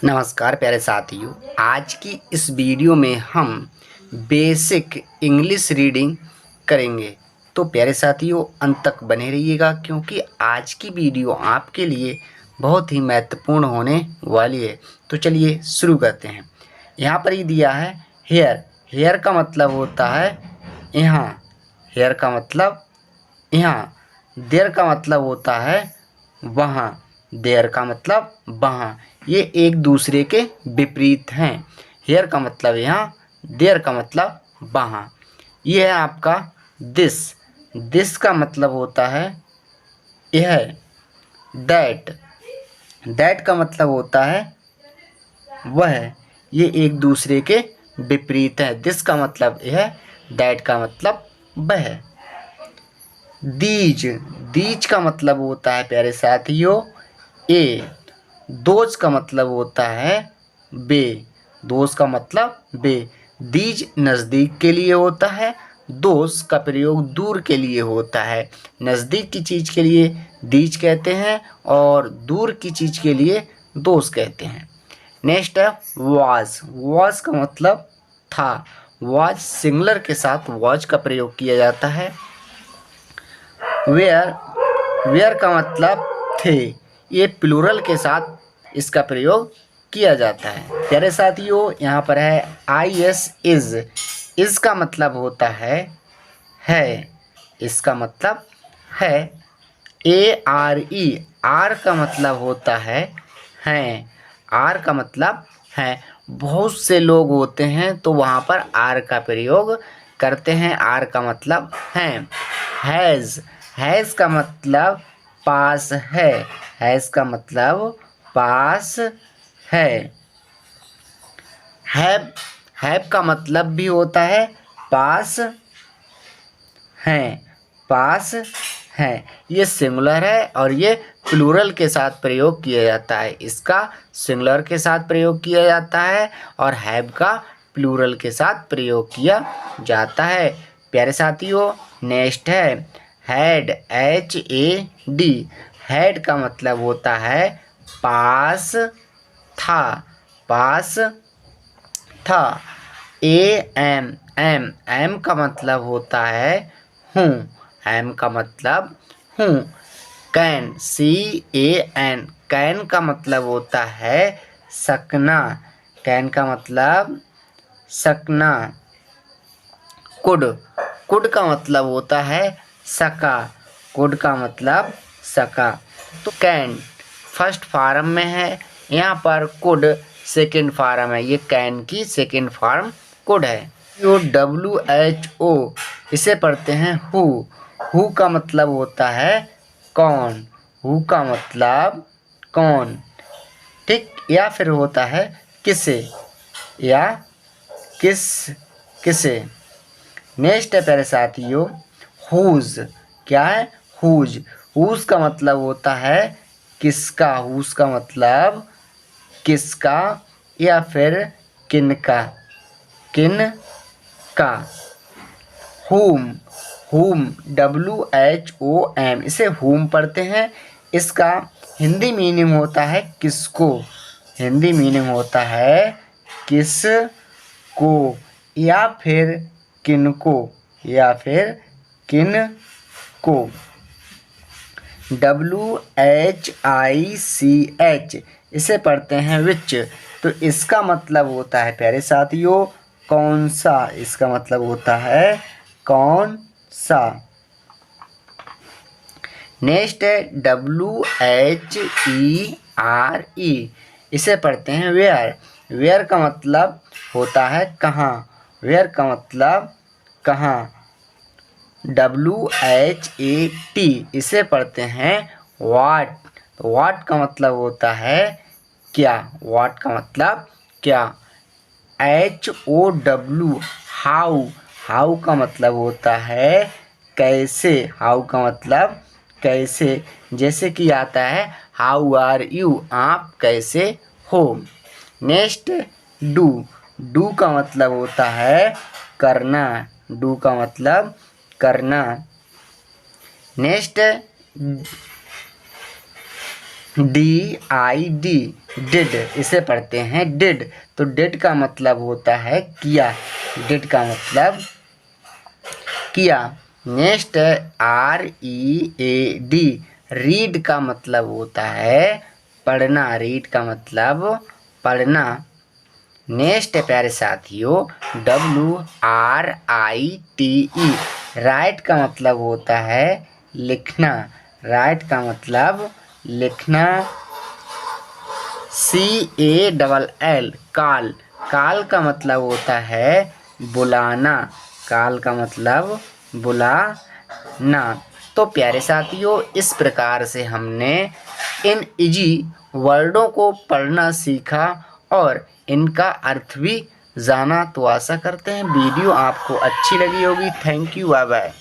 नमस्कार प्यारे साथियों। आज की इस वीडियो में हम बेसिक इंग्लिश रीडिंग करेंगे। तो प्यारे साथियों अंत तक बने रहिएगा, क्योंकि आज की वीडियो आपके लिए बहुत ही महत्वपूर्ण होने वाली है। तो चलिए शुरू करते हैं। यहाँ पर ही दिया है हेयर। हेयर का मतलब होता है यहाँ। हेयर का मतलब यहाँ। देयर का मतलब होता है वहाँ। देयर का मतलब वहाँ। ये एक दूसरे के विपरीत हैं। हेयर का मतलब यहाँ, देयर का मतलब वहाँ। ये है आपका दिस। दिस का मतलब होता है यह। दैट। दैट का मतलब होता है वह। ये एक दूसरे के विपरीत है। दिस का मतलब यह, दैट का मतलब वह। दीज। दीज का मतलब होता है प्यारे साथियों ए। दोज का मतलब होता है बे। दोज का मतलब बे। दीज नज़दीक के लिए होता है। दोज का प्रयोग दूर के लिए होता है। नज़दीक की चीज़ के लिए दीज कहते हैं और दूर की चीज़ के लिए दोज कहते हैं। नेक्स्ट है वाज। वाज का मतलब था। वाज सिंगुलर के साथ वाज का प्रयोग किया जाता है। वेयर। वेयर का मतलब थे। ये प्लूरल के साथ इसका प्रयोग किया जाता है। प्यारे साथियों यहाँ पर है आई एस इज। इज का मतलब होता है इसका मतलब है। A R E. आर का मतलब होता है हैं। आर का मतलब है। बहुत से लोग होते हैं तो वहाँ पर आर का प्रयोग करते हैं। आर का मतलब हैं। हैज़। हैज़ का मतलब पास है। हैज़ का मतलब पास है। हैव का मतलब भी होता है पास हैं। पास हैं। ये सिंगुलर है और ये प्लूरल के साथ प्रयोग किया जाता है। इसका सिंगुलर के साथ प्रयोग किया जाता है और हैव का प्लूरल के साथ प्रयोग किया जाता है। प्यारे साथियों नेक्स्ट है had. H A D. Had का मतलब होता है पास था। पास था। A M. एम। एम का मतलब होता है हूँ। एम का मतलब हूँ। Can. C a n. Can का मतलब होता है सकना। कैन का मतलब सकना। कुड। कुड का मतलब होता है सका। कुड का मतलब सका। तो कैन फर्स्ट फॉर्म में है। यहाँ पर कुड सेकेंड फॉर्म है। ये कैन की सेकेंड फॉर्म कुड है। WHO। इसे पढ़ते हैं हु। हु का मतलब होता है कौन। हु का मतलब कौन। ठीक। या फिर होता है किसे या किसे। नेक्स्ट है प्यारे साथियों हुज। क्या है हुज। हुज का मतलब होता है किसका। हुज का मतलब किसका या फिर किनका। किन का। हुम। हुम WHOM। इसे हुम पढ़ते हैं। इसका हिंदी मीनिंग होता है किसको। हिंदी मीनिंग होता है किस को या फिर किनको या फिर किन को। WHICH। इसे पढ़ते हैं विच। तो इसका मतलब होता है प्यारे साथियों कौन सा। इसका मतलब होता है कौन सा। नेक्स्ट है WHERE। इसे पढ़ते हैं वेयर। वेयर का मतलब होता है कहाँ। वेयर का मतलब कहाँ। WHAT। इसे पढ़ते हैं वाट। तो वाट का मतलब होता है क्या। वाट का मतलब क्या। HOW how. हाउ का मतलब होता है कैसे। हाउ का मतलब कैसे। जैसे कि आता है हाउ आर यू। आप कैसे हो। Next do. डू का मतलब होता है करना। डू का मतलब करना। नेक्स्ट DID डिड, इसे पढ़ते हैं डिड। तो डिड का मतलब होता है किया, डिड का मतलब किया। नेक्स्ट है READ, रीड का मतलब होता है पढ़ना, रीड का मतलब पढ़ना। नेक्स्ट है प्यारे साथियों WRITE, राइट का मतलब होता है लिखना, राइट का मतलब लिखना। CALL काल, काल का मतलब होता है बुलाना, काल का मतलब बुलाना। तो प्यारे साथियों इस प्रकार से हमने इन इजी वर्डों को पढ़ना सीखा और इनका अर्थ भी जाना। तो आशा करते हैं वीडियो आपको अच्छी लगी होगी। Thank you, bye bye.